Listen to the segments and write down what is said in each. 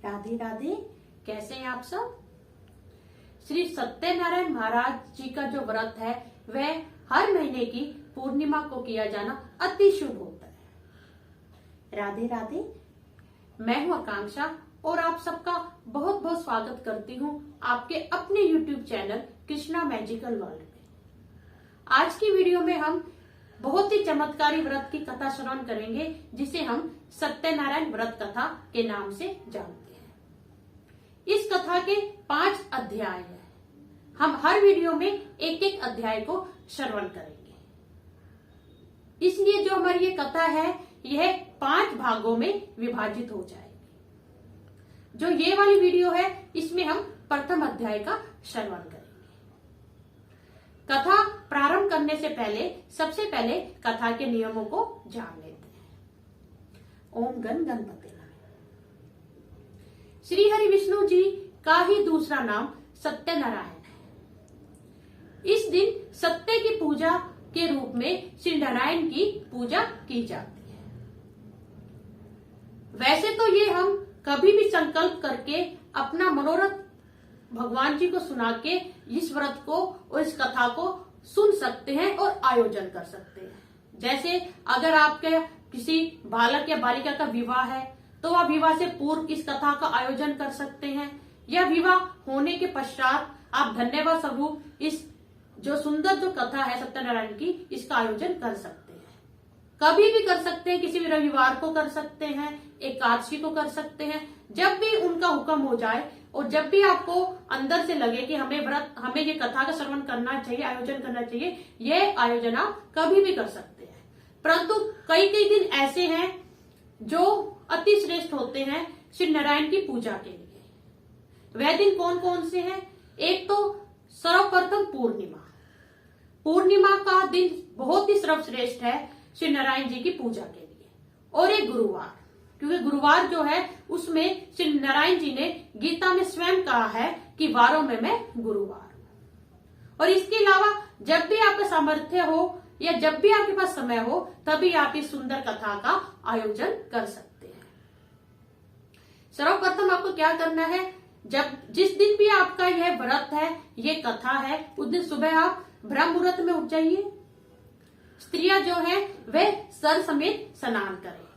राधे राधे। कैसे हैं आप सब। श्री सत्यनारायण महाराज जी का जो व्रत है वह हर महीने की पूर्णिमा को किया जाना अति शुभ होता है। राधे राधे। मैं हूं आकांक्षा और आप सबका बहुत बहुत स्वागत करती हूं आपके अपने YouTube channel Krishna magical world में। आज की वीडियो में हम बहुत ही चमत्कारी व्रत की कथा श्रवण करेंगे जिसे हम सत्यनारायण व्रत कथा के नाम से जानते हैं। इस कथा के 5 अध्याय हैं। हम हर वीडियो में एक एक अध्याय को श्रवण करेंगे। इसलिए जो हमारी ये कथा है यह 5 भागों में विभाजित हो जाएगी। जो ये वाली वीडियो है इसमें हम प्रथम अध्याय का श्रवण करेंगे। कथा प्रारंभ करने से पहले सबसे पहले कथा के नियमों को जान लेते हैं। ओम गण गणपति नमः। श्री हरि विष्णु जी का ही दूसरा नाम सत्यनारायण है। इस दिन सत्य की पूजा के रूप में श्री नारायण की पूजा की जाती है। वैसे तो ये हम कभी भी संकल्प करके अपना मनोरथ भगवान जी को सुना के इस व्रत को और इस कथा को सुन सकते हैं और आयोजन कर सकते हैं। जैसे अगर आपके किसी बालक या बालिका का विवाह है तो वह विवाह से पूर्व इस कथा का आयोजन कर सकते हैं, या विवाह होने के पश्चात आप धन्यवाद स्वरूप इस जो सुंदर जो कथा है सत्यनारायण की इसका आयोजन कर सकते हैं। कभी भी कर सकते हैं, किसी भी रविवार को कर सकते हैं, एकादशी को कर सकते हैं, जब भी उनका हुक्म हो जाए और जब भी आपको अंदर से लगे कि हमें ये कथा का श्रवण करना चाहिए, आयोजन करना चाहिए, ये आयोजन आप कभी भी कर सकते हैं। परंतु कई कई दिन ऐसे हैं जो अति श्रेष्ठ होते हैं श्री नारायण की पूजा के लिए। वह दिन कौन कौन से हैं? एक तो सर्वप्रथम पूर्णिमा का दिन बहुत ही सर्वश्रेष्ठ है श्री नारायण जी की पूजा के लिए। और एक गुरुवार, क्योंकि गुरुवार जो है उसमें श्री नारायण जी ने गीता में स्वयं कहा है कि वारों में मैं गुरुवार हूं। और इसके अलावा जब भी आपका सामर्थ्य हो या जब भी आपके पास समय हो तभी आप इस सुंदर कथा का आयोजन कर सकते हैं। सर्वप्रथम आपको क्या करना है, जिस दिन भी आपका यह व्रत है, ये कथा है, उस दिन सुबह आप ब्रह्म मुहूर्त में उठ जाइए। स्त्रियां जो है वह सर समेत स्नान करें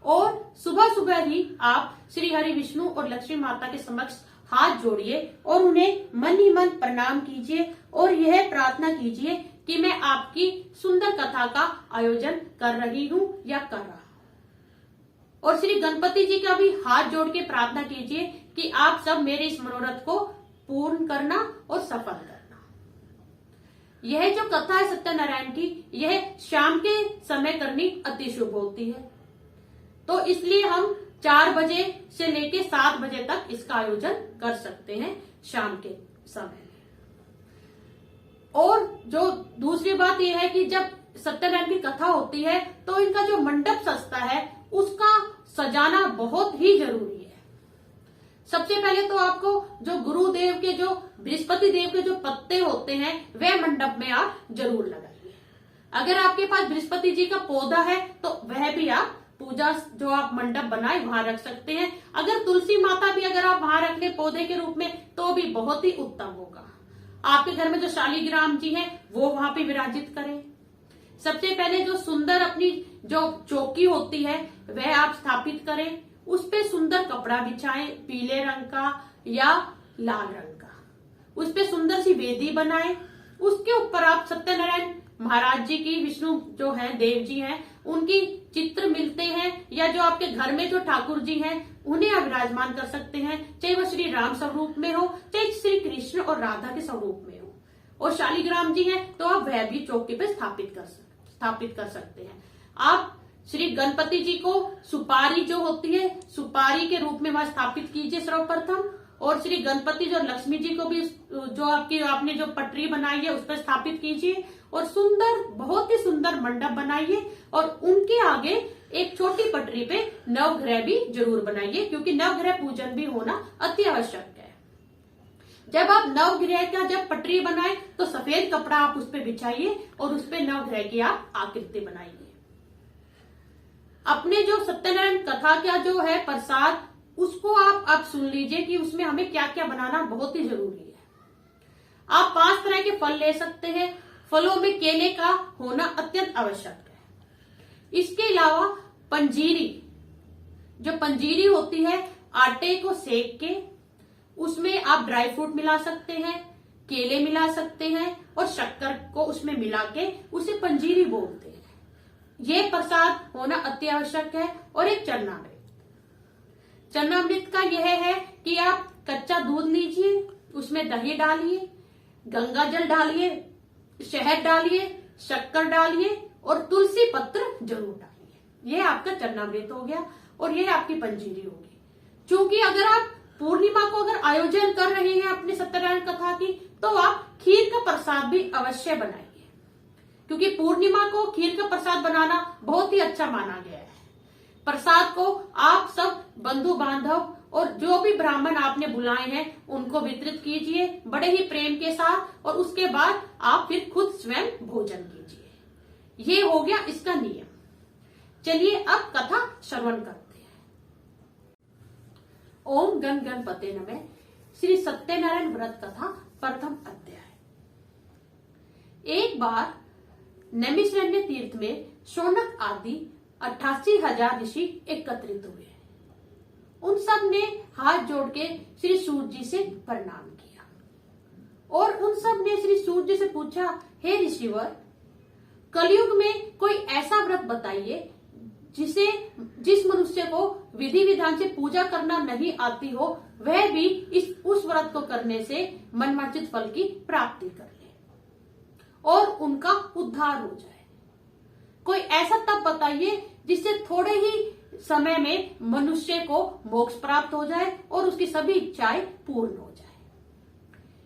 और सुबह सुबह ही आप श्री हरि विष्णु और लक्ष्मी माता के समक्ष हाथ जोड़िए और उन्हें मन ही मन प्रणाम कीजिए और यह प्रार्थना कीजिए कि मैं आपकी सुंदर कथा का आयोजन कर रही हूं या कर रहा हूं। और श्री गणपति जी का भी हाथ जोड़ के प्रार्थना कीजिए कि आप सब मेरे इस मनोरथ को पूर्ण करना और सफल करना। यह जो कथा है सत्यनारायण की, यह शाम के समय करनी अति शुभ होती है। तो इसलिए हम 4 बजे से लेके 7 बजे तक इसका आयोजन कर सकते हैं शाम के समय में। और जो दूसरी बात यह है कि जब सत्यनारायण की कथा होती है तो इनका जो मंडप सजता है उसका सजाना बहुत ही जरूरी है। सबसे पहले तो आपको जो गुरुदेव के जो बृहस्पति देव के जो पत्ते होते हैं वह मंडप में आप जरूर लगाइए। अगर आपके पास बृहस्पति जी का पौधा है तो वह भी आप पूजा जो आप मंडप बनाए वहां रख सकते हैं। अगर तुलसी माता भी अगर आप वहां रख ले पौधे के रूप में तो भी बहुत ही उत्तम होगा। आपके घर में जो शालिग्राम जी हैं वो वहां पे विराजित करें। सबसे पहले जो सुंदर अपनी जो चौकी होती है वह आप स्थापित करें। उस पे सुंदर कपड़ा बिछाएं, पीले रंग का या लाल रंग का। उस पे सुंदर सी वेदी बनाएं। उसके ऊपर आप सत्यनारायण महाराज जी की, विष्णु जो है देव जी हैं, उनकी चित्र मिलते हैं, या जो आपके घर में जो ठाकुर जी हैं उन्हें आप विराजमान कर सकते हैं, चाहे वह श्री राम स्वरूप में हो चाहे श्री कृष्ण और राधा के स्वरूप में हो। और शालिग्राम जी हैं तो आप वह भी चौकी पे स्थापित कर सकते हैं। आप श्री गणपति जी को सुपारी जो होती है सुपारी के रूप में वहां स्थापित कीजिए सर्वप्रथम। और श्री गणपति जो लक्ष्मी जी को भी जो आपने जो पटरी बनाई है उस पर स्थापित कीजिए और सुंदर, बहुत ही सुंदर मंडप बनाइए। और उनके आगे एक छोटी पटरी पे नवग्रह भी जरूर बनाइए, क्योंकि नवग्रह पूजन भी होना अति आवश्यक है। जब आप नवग्रह का जब पटरी बनाए तो सफेद कपड़ा आप उस पर बिछाइए और उस पर नवग्रह की आप आकृति बनाइए। अपने जो सत्यनारायण कथा का जो है प्रसाद उसको आप सुन लीजिए कि उसमें हमें क्या क्या बनाना बहुत ही जरूरी है। आप 5 तरह के फल ले सकते हैं। फलों में केले का होना अत्यंत आवश्यक है। इसके अलावा पंजीरी, जो पंजीरी होती है, आटे को सेक के उसमें आप ड्राई फ्रूट मिला सकते हैं, केले मिला सकते हैं और शक्कर को उसमें मिला के उसे पंजीरी बोलते हैं। ये प्रसाद होना अति आवश्यक है। और एक चरणामृत। चरणामृत का यह है कि आप कच्चा दूध लीजिए, उसमें दही डालिए, गंगा जल डालिए, शहद डालिए, शक्कर डालिए और तुलसी पत्र जरूर डालिए। यह आपका चरणामृत हो गया और यह आपकी पंजीरी होगी। क्योंकि अगर आप पूर्णिमा को अगर आयोजन कर रहे हैं अपने सत्यनारायण कथा की, तो आप खीर का प्रसाद भी अवश्य बनाइए, क्योंकि पूर्णिमा को खीर का प्रसाद बनाना बहुत ही अच्छा माना गया है। प्रसाद को आप सब बंधु बांधव और जो भी ब्राह्मण आपने बुलाए हैं उनको वितरित कीजिए बड़े ही प्रेम के साथ, और उसके बाद आप फिर खुद स्वयं भोजन कीजिए। ये हो गया इसका नियम। चलिए अब कथा श्रवण करते हैं। ओम गण गणपते नमः। श्री सत्यनारायण व्रत कथा प्रथम अध्याय। एक बार नैमिषारण्य तीर्थ में शौनक आदि 88,000 ऋषि एकत्रित हुए। उन सब ने हाथ जोड़ के श्री सूर्य जी से प्रणाम किया और उन सब ने श्री सूर्य जी से पूछा, हे ऋषिवर, कलयुग में कोई ऐसा व्रत बताइए जिस मनुष्य को विधि विधान से पूजा करना नहीं आती हो, वह भी उस व्रत को करने से मनवांछित फल की प्राप्ति कर ले और उनका उद्धार हो जाए। कोई ऐसा तप बताइए जिससे थोड़े ही समय में मनुष्य को मोक्ष प्राप्त हो जाए और उसकी सभी इच्छाएं पूर्ण हो जाए।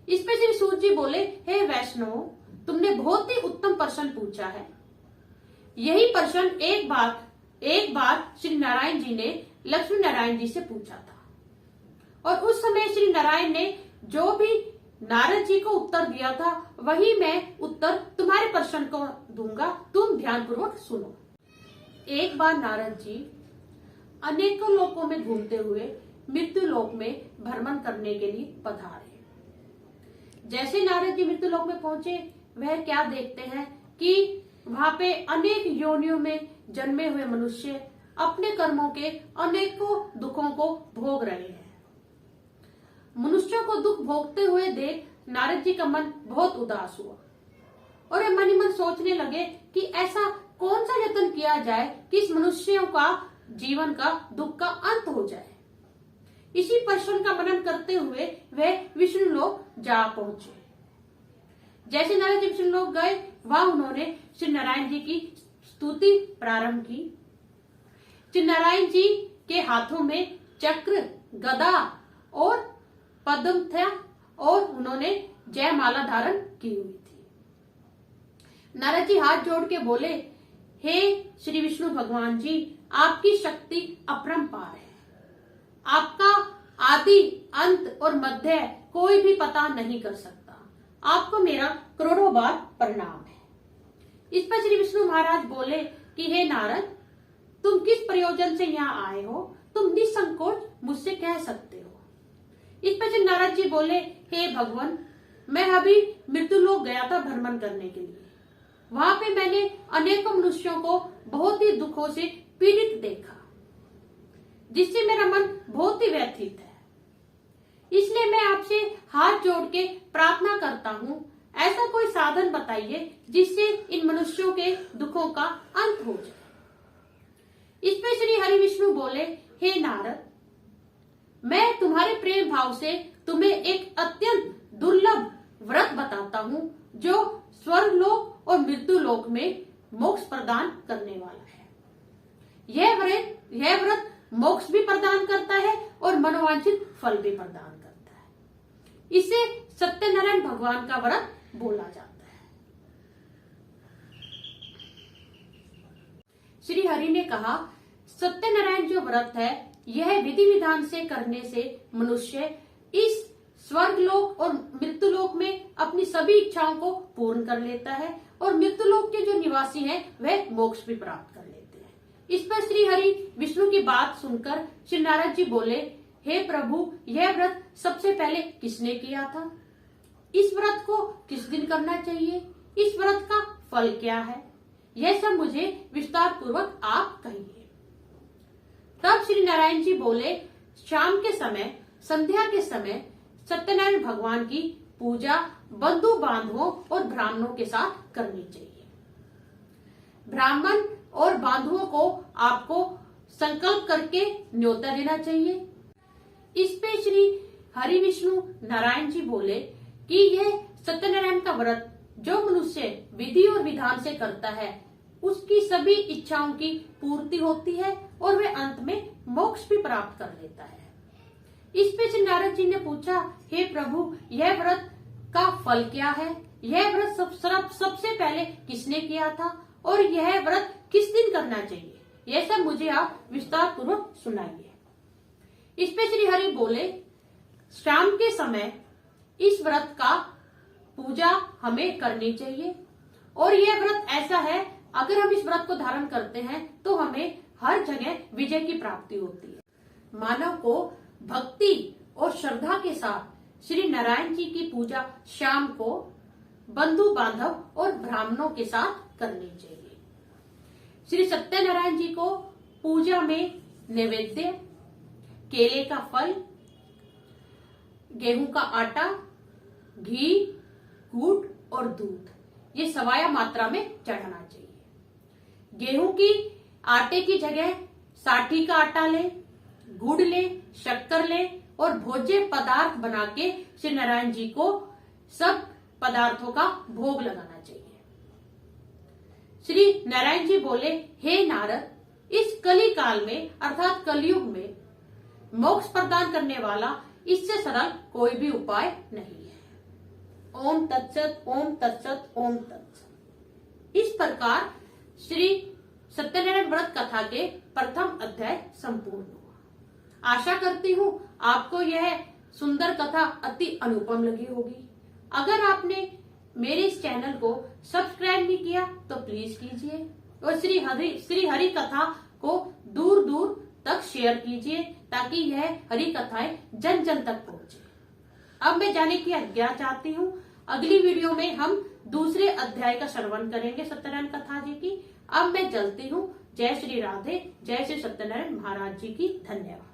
इस पे श्री सूर्य जी बोले, हे वैष्णव, तुमने बहुत ही उत्तम प्रश्न पूछा है। यही प्रश्न एक बार श्री नारायण जी ने लक्ष्मी नारायण जी से पूछा था और उस समय श्री नारायण ने जो भी नारद जी को उत्तर दिया था वही मैं उत्तर तुम्हारे प्रश्न को दूंगा, तुम ध्यानपूर्वक सुनो। एक बार नारद जी अनेकों लोकों में घूमते हुए मृत्यु लोक में भ्रमण करने के लिए पधारे। जैसे नारद जी मृत्यु लोक में पहुंचे, वह क्या देखते हैं कि वहां पे अनेक योनियों में जन्मे हुए मनुष्य अपने कर्मों के अनेकों दुखों को भोग रहे हैं। मनुष्यों को दुख भोगते हुए देख नारद जी का मन बहुत उदास हुआ और वे मन ही मन सोचने लगे कि ऐसा कौन सा यत्न किया जाए कि इस मनुष्यों का जीवन का दुख का अंत हो जाए। इसी प्रश्न का मनन करते हुए वे विष्णु लोक जा पहुंचे। जैसे नारद जी विष्णु लोक गए, वहां उन्होंने श्री नारायण जी की स्तुति प्रारंभ की। श्री नारायण जी के हाथों में चक्र, गदा और पद्म था और उन्होंने जयमाला धारण की हुई थी। नारद जी हाथ जोड़ के बोले, हे श्री विष्णु भगवान जी, आपकी शक्ति अपरंपार है। आपका आदि, अंत और मध्य कोई भी पता नहीं कर सकता। आपको मेरा करोड़ों बार प्रणाम है। इस पर श्री विष्णु महाराज बोले कि हे नारद, तुम किस प्रयोजन से यहाँ आए हो, तुम निसंकोच मुझसे कह सकते हो। इस पर श्री नारद जी बोले, हे भगवान, मैं अभी मृत्यु लोक गया था भ्रमण करने के लिए। वहां पे मैंने अनेकों मनुष्यों को बहुत ही दुखों से पीड़ित देखा, जिससे मेरा मन बहुत ही व्यथित है। इसलिए मैं आपसे हाथ जोड़ के प्रार्थना करता हूँ, ऐसा कोई साधन बताइए जिससे इन मनुष्यों के दुखों का अंत हो जाए। इस पे श्री हरि विष्णु बोले, हे नारद, मैं तुम्हारे प्रेम भाव से तुम्हें एक अत्यंत दुर्लभ व्रत बताता हूँ जो स्वर्ग लोक और मृत्यु लोक में मोक्ष प्रदान करने वाला है। यह व्रत मोक्ष भी प्रदान करता है और मनोवांछित फल भी प्रदान करता है। इसे सत्यनारायण भगवान का व्रत बोला जाता है। श्री हरि ने कहा, सत्यनारायण जो व्रत है, यह विधि विधान से करने से मनुष्य इस स्वर्ग लोक और मृत्यु लोक में अपनी सभी इच्छाओं को पूर्ण कर लेता है और मृत्यु लोक के जो निवासी हैं वह मोक्ष भी प्राप्त कर लेते हैं। इस पर श्री हरि विष्णु की बात सुनकर श्री नारद जी बोले, हे प्रभु, यह व्रत सबसे पहले किसने किया था? इस व्रत को किस दिन करना चाहिए? इस व्रत का फल क्या है? यह सब मुझे विस्तार पूर्वक आप कहिए। तब श्री नारायण जी बोले, शाम के समय, संध्या के समय सत्यनारायण भगवान की पूजा बंधु बांधवों और ब्राह्मणों के साथ करनी चाहिए। ब्राह्मण और बांधवों को आपको संकल्प करके न्योता देना चाहिए। इस पे श्री हरि विष्णु नारायण जी बोले कि यह सत्यनारायण का व्रत जो मनुष्य विधि और विधान से करता है, उसकी सभी इच्छाओं की पूर्ति होती है और वे अंत में मोक्ष भी प्राप्त कर लेता है। इस पे श्री नारद जी ने पूछा, हे प्रभु, यह व्रत का फल क्या है? यह व्रत सबसे पहले किसने किया था और यह व्रत किस दिन करना चाहिए? यह सब मुझे आप विस्तार पूर्वक सुनाइए। इस पे श्री हरि बोले, शाम के समय इस व्रत का पूजा हमें करनी चाहिए और यह व्रत ऐसा है, अगर हम इस व्रत को धारण करते हैं तो हमें हर जगह विजय की प्राप्ति होती है। मानव को भक्ति और श्रद्धा के साथ श्री नारायण जी की पूजा शाम को बंधु बांधव और ब्राह्मणों के साथ करनी चाहिए। श्री सत्यनारायण जी को पूजा में नैवेद्य, केले का फल, गेहूं का आटा, घी, गुड़ और दूध, ये सवाया मात्रा में चढ़ाना चाहिए। गेहूं की आटे की जगह साठी का आटा ले, गुड़ ले, शक्कर ले और भोज्य पदार्थ बना के श्री नारायण जी को सब पदार्थों का भोग लगाना चाहिए। श्री नारायण जी बोले, हे नारद, इस कली काल में अर्थात कलयुग में मोक्ष प्रदान करने वाला इससे सरल कोई भी उपाय नहीं है। ओम तत्सत, ओम तत्सत, ओम तत्सत। इस प्रकार श्री सत्यनारायण व्रत कथा के प्रथम अध्याय संपूर्ण हुआ। आशा करती हूँ आपको यह सुंदर कथा अति अनुपम लगी होगी। अगर आपने मेरे इस चैनल को सब्सक्राइब नहीं किया तो प्लीज कीजिए और श्री हरि कथा को दूर दूर तक शेयर कीजिए ताकि यह हरि कथाएं जन जन तक पहुंचे। अब मैं जाने की आज्ञा चाहती हूँ। अगली वीडियो में हम दूसरे अध्याय का श्रवण करेंगे सत्यनारायण कथा जी की। अब मैं चलती हूँ। जय श्री राधे, जय श्री सत्यनारायण महाराज जी की। धन्यवाद।